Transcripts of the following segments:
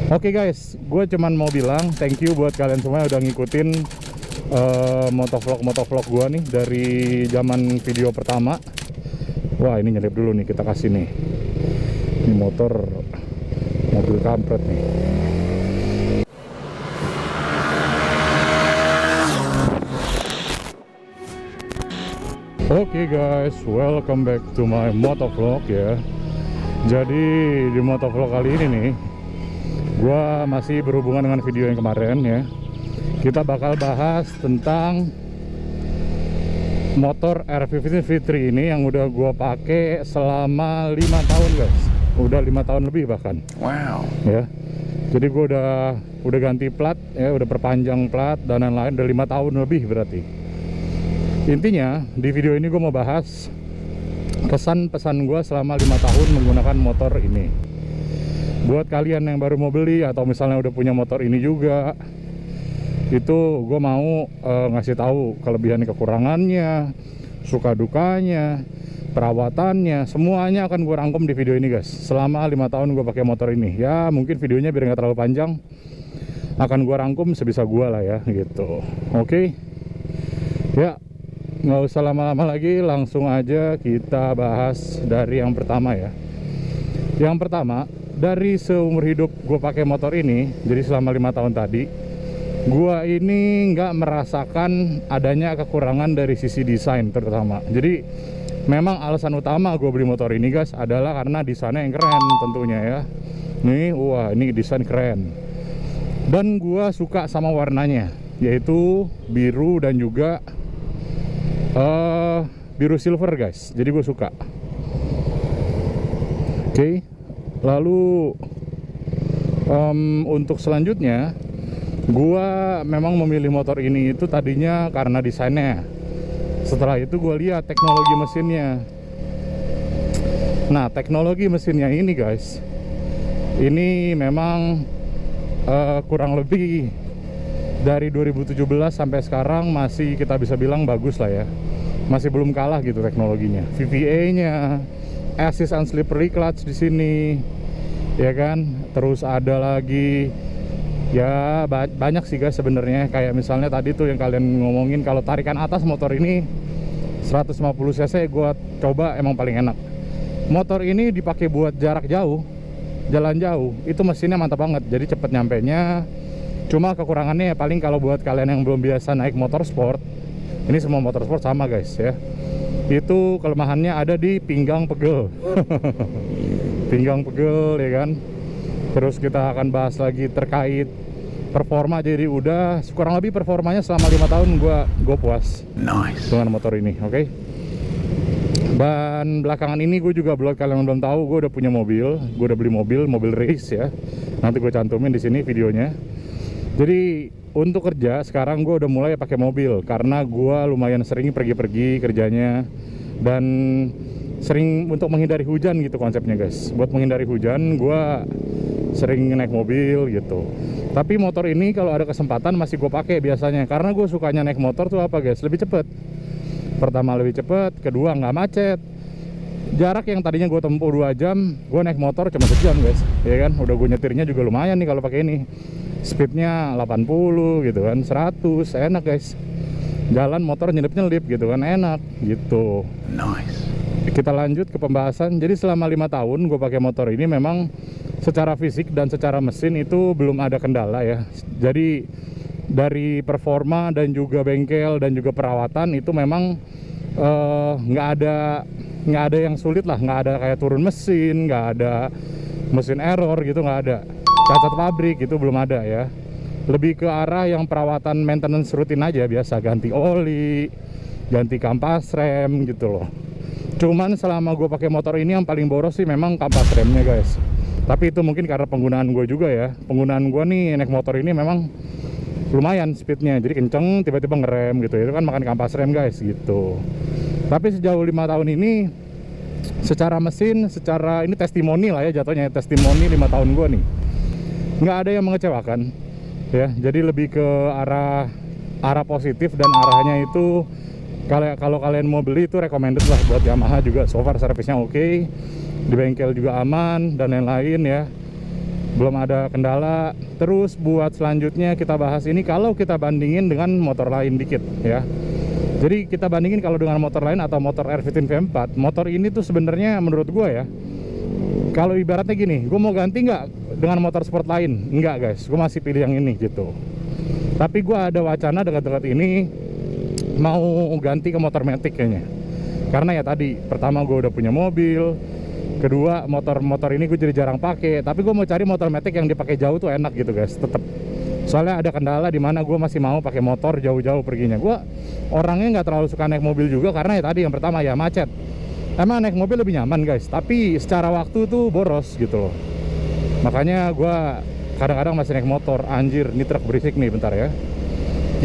Oke guys, gue cuman mau bilang thank you buat kalian semua yang udah ngikutin motovlog gue nih dari zaman video pertama. Wah, ini nyelip dulu nih, kita kasih nih. Ini mobil kampret nih. Oke guys, welcome back to my motovlog ya. Jadi di motovlog kali ini nih, gua masih berhubungan dengan video yang kemarin ya. Kita bakal bahas tentang motor R15 V3 ini yang udah gua pakai selama 5 tahun guys. Udah 5 tahun lebih bahkan. Wow. Ya. Jadi gua udah ganti plat ya, udah perpanjang plat dan lain-lain, udah 5 tahun lebih berarti. Intinya di video ini gue mau bahas kesan-pesan gue selama 5 tahun menggunakan motor ini. Buat kalian yang baru mau beli atau misalnya udah punya motor ini juga, itu gue mau ngasih tahu kelebihan kekurangannya, suka dukanya, perawatannya, semuanya akan gue rangkum di video ini guys. Selama 5 tahun gue pakai motor ini, ya mungkin videonya biar nggak terlalu panjang, akan gue rangkum sebisa gue lah ya gitu. Oke, ya. Nggak usah lama-lama lagi, langsung aja kita bahas dari yang pertama ya. Yang pertama, dari seumur hidup gue pakai motor ini, jadi selama 5 tahun tadi, gue ini nggak merasakan adanya kekurangan dari sisi desain terutama. Jadi memang alasan utama gue beli motor ini guys adalah karena desainnya yang keren tentunya ya. Nih, wah ini desain keren. Dan gue suka sama warnanya, yaitu biru dan juga biru silver guys, jadi gue suka. Oke, lalu untuk selanjutnya gue memang memilih motor ini itu tadinya karena desainnya. Setelah itu gue lihat teknologi mesinnya. Nah, teknologi mesinnya ini guys, ini memang kurang lebih dari 2017 sampai sekarang masih kita bisa bilang bagus lah ya. Masih belum kalah gitu teknologinya. VVA-nya, assist and slippery clutch di sini, ya kan. Terus ada lagi ya banyak sih guys sebenarnya. Kayak misalnya tadi tuh yang kalian ngomongin kalau tarikan atas motor ini 150 cc gue coba emang paling enak. Motor ini dipakai buat jarak jauh, jalan jauh, itu mesinnya mantap banget. Jadi cepet nyampenya. Cuma kekurangannya ya paling kalau buat kalian yang belum biasa naik motor sport, ini semua motor sport sama guys ya, itu kelemahannya ada di pinggang pegel. Pinggang pegel ya kan. Terus kita akan bahas lagi terkait performa. Jadi udah kurang lebih performanya selama 5 tahun gue puas dengan motor ini. Oke. Dan belakangan ini gue juga, buat kalian yang belum tahu, gue udah punya mobil. Gue udah beli mobil race ya. Nanti gue cantumin di sini videonya. Jadi untuk kerja sekarang gue udah mulai pakai mobil karena gue lumayan sering pergi-pergi kerjanya, dan sering untuk menghindari hujan gitu konsepnya guys. Buat menghindari hujan gue sering naik mobil gitu. Tapi motor ini kalau ada kesempatan masih gue pakai biasanya, karena gue sukanya naik motor tuh apa guys, lebih cepet. Pertama lebih cepet, kedua nggak macet. Jarak yang tadinya gue tempuh 2 jam, gue naik motor cuma sejam guys, ya kan. Udah gue nyetirnya juga lumayan nih kalau pakai ini. Speednya 80 gitu kan, 100, enak guys. Jalan motor nyelip-nyelip gitu kan, enak gitu. Nice. Kita lanjut ke pembahasan. Jadi selama 5 tahun gue pakai motor ini, memang secara fisik dan secara mesin itu belum ada kendala ya. Jadi dari performa dan juga bengkel dan juga perawatan itu memang nggak ada yang sulit lah. Nggak ada kayak turun mesin, nggak ada mesin error gitu, nggak ada. Cacat pabrik itu belum ada ya. Lebih ke arah yang perawatan maintenance rutin aja, biasa ganti oli, ganti kampas rem gitu loh. Cuman selama gue pakai motor ini yang paling boros sih memang kampas remnya guys. Tapi itu mungkin karena penggunaan gue juga ya. Penggunaan gue nih naik motor ini memang lumayan speednya, jadi kenceng tiba-tiba ngerem gitu. Itu kan makan kampas rem guys gitu. Tapi sejauh 5 tahun ini, secara mesin, secara ini testimoni lah ya jatuhnya, testimoni 5 tahun gue nih, nggak ada yang mengecewakan ya. Jadi lebih ke arah positif, dan arahnya itu kalau kalian mau beli itu recommended lah buat Yamaha juga. So far servisnya oke, di bengkel juga aman dan lain-lain ya. belum ada kendala. Terus buat selanjutnya kita bahas ini kalau kita bandingin dengan motor lain dikit ya. Jadi kita bandingin kalau dengan motor lain atau motor R15 V4, motor ini tuh sebenarnya menurut gue ya, kalau ibaratnya gini, gue mau ganti nggak dengan motor sport lain? Enggak guys, gue masih pilih yang ini gitu. Tapi gue ada wacana dekat-dekat ini mau ganti ke motor matic kayaknya. Karena ya tadi, pertama gue udah punya mobil, kedua motor ini gue jadi jarang pakai. Tapi gue mau cari motor matic yang dipakai jauh tuh enak gitu guys, tetap. Soalnya ada kendala di mana gue masih mau pakai motor jauh-jauh perginya. Gue orangnya nggak terlalu suka naik mobil juga karena ya tadi yang pertama ya macet. Emang naik mobil lebih nyaman guys, tapi secara waktu tuh boros gitu loh. Makanya gue kadang-kadang masih naik motor. Anjir, ini truk berisik nih, bentar ya.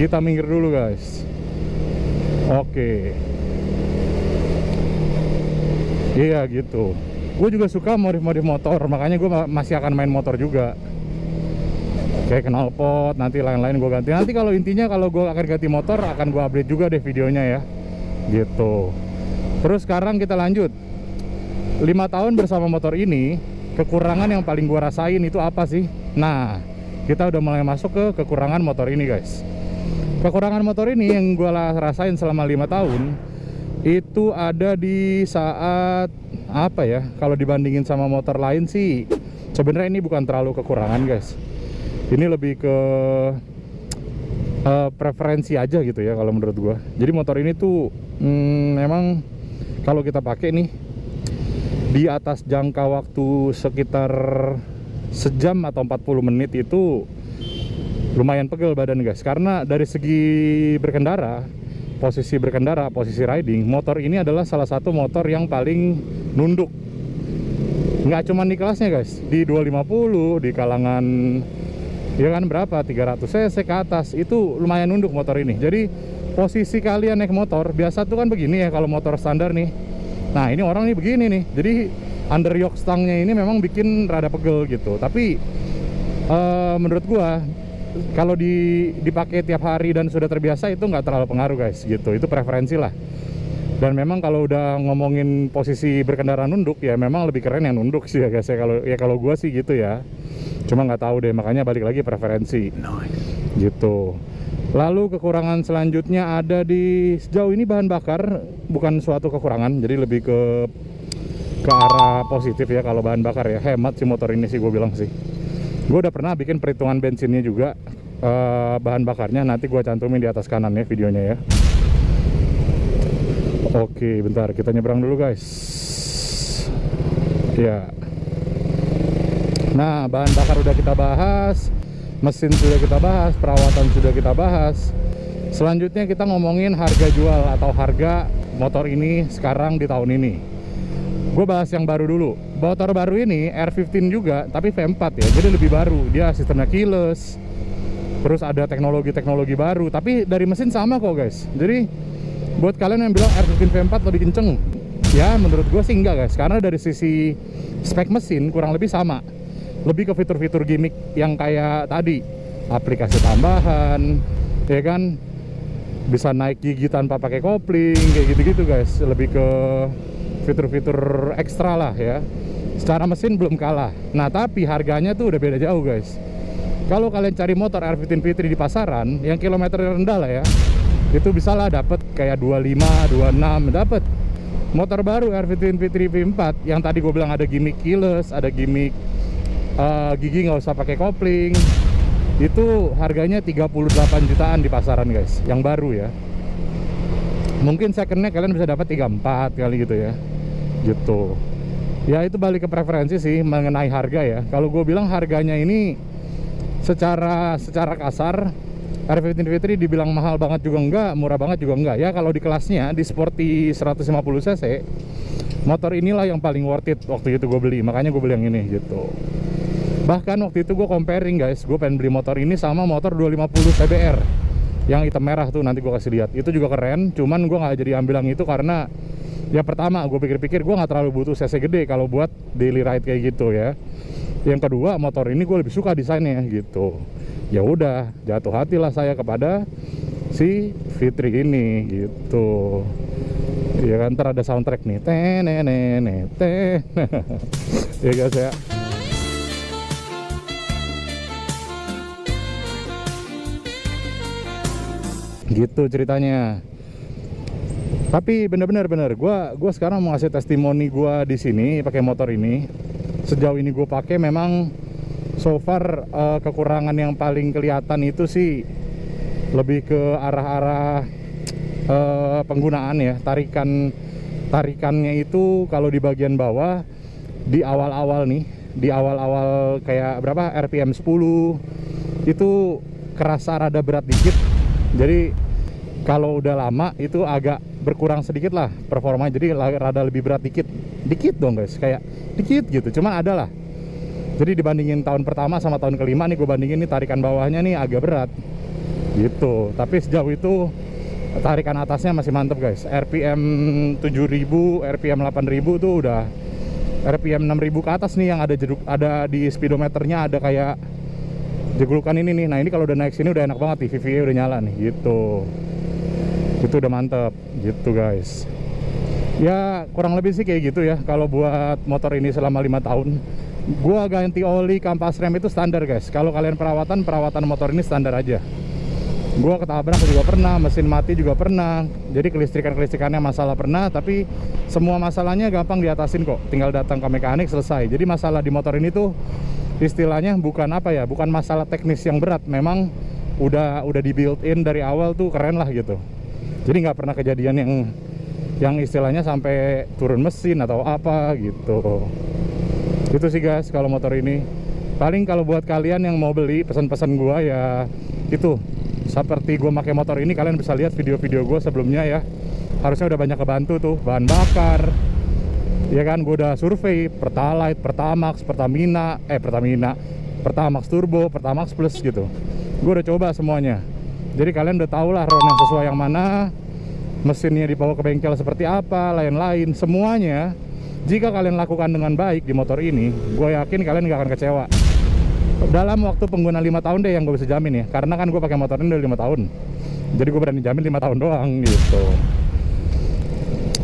Kita minggir dulu guys. Oke. Iya gitu. Gue juga suka modif-modif motor, makanya gue masih akan main motor juga. Kayak knalpot, nanti lain-lain gue ganti. Nanti kalau intinya kalau gue akan ganti motor, akan gue update juga deh videonya ya. Gitu. Terus sekarang kita lanjut. 5 tahun bersama motor ini, kekurangan yang paling gue rasain itu apa sih? Nah, kita udah mulai masuk ke kekurangan motor ini guys. Kekurangan motor ini yang gue rasain selama 5 tahun itu ada di saat apa ya? Kalau dibandingin sama motor lain sih, sebenarnya ini bukan terlalu kekurangan guys. Ini lebih ke preferensi aja gitu ya kalau menurut gua. Jadi motor ini tuh memang kalau kita pakai nih di atas jangka waktu sekitar sejam atau 40 menit itu lumayan pegel badan guys. Karena dari segi berkendara, posisi riding, motor ini adalah salah satu motor yang paling nunduk. Nggak cuma di kelasnya guys, di 250, di kalangan ya kan berapa 300 cc ke atas itu lumayan nunduk motor ini. Jadi posisi kalian naik motor biasa tuh kan begini ya kalau motor standar nih. Nah ini orang nih begini nih, jadi under yoke stangnya ini memang bikin rada pegel gitu. Tapi menurut gua kalau dipakai tiap hari dan sudah terbiasa itu nggak terlalu pengaruh guys gitu. Itu preferensi lah. Dan memang kalau udah ngomongin posisi berkendara nunduk ya memang lebih keren yang nunduk sih ya guys ya. Kalau gua sih gitu ya. Cuma nggak tahu deh, makanya balik lagi preferensi gitu. Lalu kekurangan selanjutnya ada di sejauh ini bahan bakar bukan suatu kekurangan, jadi lebih ke arah positif ya kalau bahan bakar ya. Hemat si motor ini sih gue bilang sih. Gue udah pernah bikin perhitungan bensinnya juga, bahan bakarnya nanti gue cantumin di atas kanan ya videonya ya. Oke, bentar kita nyebrang dulu guys. Ya. Nah, bahan bakar udah kita bahas, mesin sudah kita bahas, perawatan sudah kita bahas. Selanjutnya kita ngomongin harga jual atau harga motor ini sekarang di tahun ini. Gue bahas yang baru dulu. Motor baru ini R15 juga, tapi V4 ya, jadi lebih baru. Dia sistemnya keyless, terus ada teknologi-teknologi baru, tapi dari mesin sama kok guys. Jadi buat kalian yang bilang R15 V4 lebih kenceng, ya menurut gue sih enggak guys, karena dari sisi spek mesin kurang lebih sama. Lebih ke fitur-fitur gimmick yang kayak tadi, aplikasi tambahan ya kan, bisa naik gigi tanpa pakai kopling kayak gitu-gitu guys. Lebih ke fitur-fitur ekstra lah ya. Secara mesin belum kalah. Nah tapi harganya tuh udah beda jauh guys. Kalau kalian cari motor R15 V3 di pasaran yang kilometer rendah lah ya, itu bisa lah dapet kayak 25, 26 dapet. Motor baru R15 V3 V4 yang tadi gue bilang ada gimmick keyless, ada gimmick gigi nggak usah pakai kopling, itu harganya 38 jutaan di pasaran guys, yang baru ya. Mungkin secondnya kalian bisa dapat 34 kali gitu ya, gitu. Ya itu balik ke preferensi sih mengenai harga ya. Kalau gue bilang harganya ini secara kasar R15 V3 dibilang mahal banget juga enggak, murah banget juga enggak ya. Kalau di kelasnya di sporty 150 cc, motor inilah yang paling worth it waktu itu gue beli, makanya gue beli yang ini gitu. Bahkan waktu itu gue comparing guys, gue pengen beli motor ini sama motor 250 TBR yang hitam merah tuh, nanti gue kasih lihat. Itu juga keren, cuman gue nggak jadi ambil yang itu karena ya pertama gue pikir-pikir gue nggak terlalu butuh cc gede kalau buat daily ride kayak gitu ya. Yang kedua, motor ini gue lebih suka desainnya gitu. Ya udah, jatuh hatilah saya kepada si V3 ini gitu. Ya kan, ntar ada soundtrack nih, ya guys ya. Gitu ceritanya. Tapi bener-bener gue sekarang mau ngasih testimoni gue di sini pakai motor ini. Sejauh ini gue pakai memang so far kekurangan yang paling kelihatan itu sih lebih ke arah-arah penggunaan ya. Tarikannya itu kalau di bagian bawah di awal-awal nih, di awal-awal kayak berapa RPM 10 itu kerasa rada berat dikit. Jadi kalau udah lama itu agak berkurang sedikit lah performa, jadi rada lebih berat dikit dong guys, kayak dikit gitu, cuman ada lah. Jadi dibandingin tahun pertama sama tahun kelima nih, gue bandingin nih tarikan bawahnya nih agak berat gitu. Tapi sejauh itu tarikan atasnya masih mantep guys. RPM 7000, RPM 8000 tuh udah, RPM 6000 ke atas nih yang ada di speedometernya ada kayak jeglukan ini nih. Nah ini kalau udah naik sini udah enak banget nih, VVA udah nyala nih gitu. Itu udah mantep gitu guys. Ya kurang lebih sih kayak gitu ya kalau buat motor ini selama 5 tahun. Gua ganti oli, kampas rem itu standar guys. Kalau kalian perawatan motor ini standar aja. Gua ketabrak juga pernah, mesin mati juga pernah. Jadi kelistrikannya masalah pernah, tapi semua masalahnya gampang diatasin kok. Tinggal datang ke mekanik selesai. Jadi masalah di motor ini tuh istilahnya bukan apa ya, bukan masalah teknis yang berat. Memang udah di built in dari awal tuh keren lah gitu. Jadi nggak pernah kejadian yang istilahnya sampai turun mesin atau apa gitu. Itu sih guys kalau motor ini. Paling kalau buat kalian yang mau beli, pesan-pesan gua ya itu, seperti gua pakai motor ini, kalian bisa lihat video-video gua sebelumnya ya. Harusnya udah banyak kebantu tuh, bahan bakar ya kan. Gua udah survei Pertalite, Pertamax, Pertamax Turbo, Pertamax Plus gitu. Gua udah coba semuanya. Jadi kalian udah tau lah RON yang sesuai yang mana, mesinnya dibawa ke bengkel seperti apa, lain-lain semuanya. Jika kalian lakukan dengan baik di motor ini, gue yakin kalian gak akan kecewa. Dalam waktu pengguna 5 tahun deh yang gue bisa jamin ya, karena kan gue pakai motor ini udah 5 tahun. Jadi gue berani jamin 5 tahun doang gitu.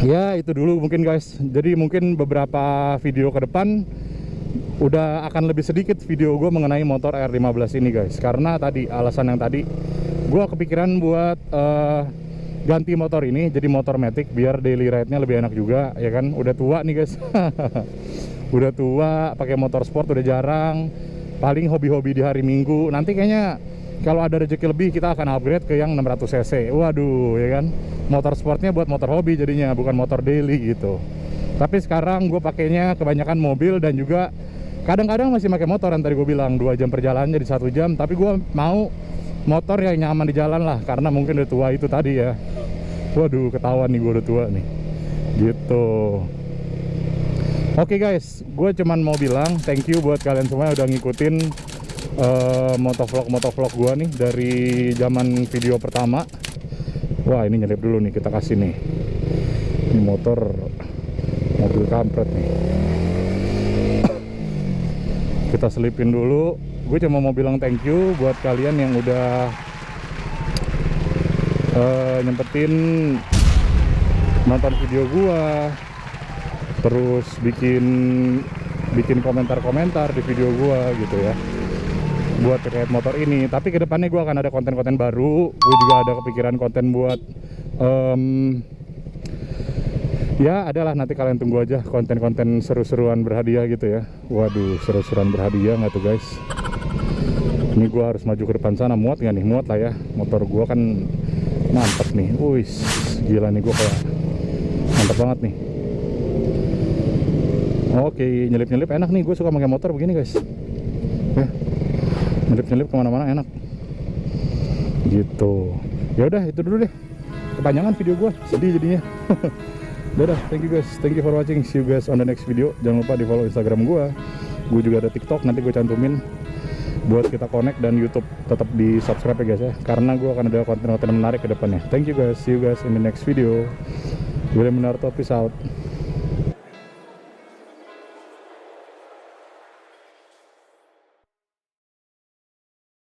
Ya itu dulu mungkin guys. Jadi mungkin beberapa video ke depan udah akan lebih sedikit video gue mengenai motor R15 ini guys. Karena tadi alasan yang tadi, gue kepikiran buat ganti motor ini jadi motor matic biar daily ride-nya lebih enak juga ya kan. Udah tua nih guys. Udah tua, pakai motor sport udah jarang. Paling hobi-hobi di hari Minggu. Nanti kayaknya kalau ada rezeki lebih kita akan upgrade ke yang 600 cc. Waduh ya kan. Motor sportnya buat motor hobi jadinya, bukan motor daily gitu. Tapi sekarang gue pakainya kebanyakan mobil dan juga kadang-kadang masih pakai motor yang tadi gue bilang 2 jam perjalanan jadi 1 jam. Tapi gue mau motor yang nyaman di jalan lah, karena mungkin udah tua itu tadi ya. Waduh ketahuan nih gue udah tua nih gitu. Oke guys, gue cuman mau bilang thank you buat kalian semua yang udah ngikutin motovlog gue nih dari zaman video pertama. Wah ini nyelip dulu nih, kita kasih nih. Ini mobil kampret nih, kita selipin dulu. Gue cuma mau bilang thank you buat kalian yang udah nyempetin nonton video gua, terus bikin komentar-komentar di video gua gitu ya, buat terkait motor ini. Tapi kedepannya gua akan ada konten-konten baru. Gue juga ada kepikiran konten buat ya adalah, nanti kalian tunggu aja konten-konten seru-seruan berhadiah gitu ya. Waduh seru-seruan berhadiah nggak tuh guys? Ini gua harus maju ke depan sana. Muat nggak nih? Muat lah ya, motor gua kan mantap nih. Wih gila nih, gua kayak mantap banget nih. Oke, nyelip-nyelip enak nih. Gue suka pakai motor begini guys ya, nyelip-nyelip kemana-mana enak gitu. Ya udah itu dulu deh, kepanjangan video gua, sedih jadinya. Dadah, thank you guys, thank you for watching, see you guys on the next video. Jangan lupa di follow Instagram gua juga ada TikTok, nanti gue cantumin buat kita connect, dan YouTube tetap di subscribe ya guys ya, karena gue akan ada konten-konten menarik ke depannya. Thank you guys, see you guys in the next video. William Munarto, peace out.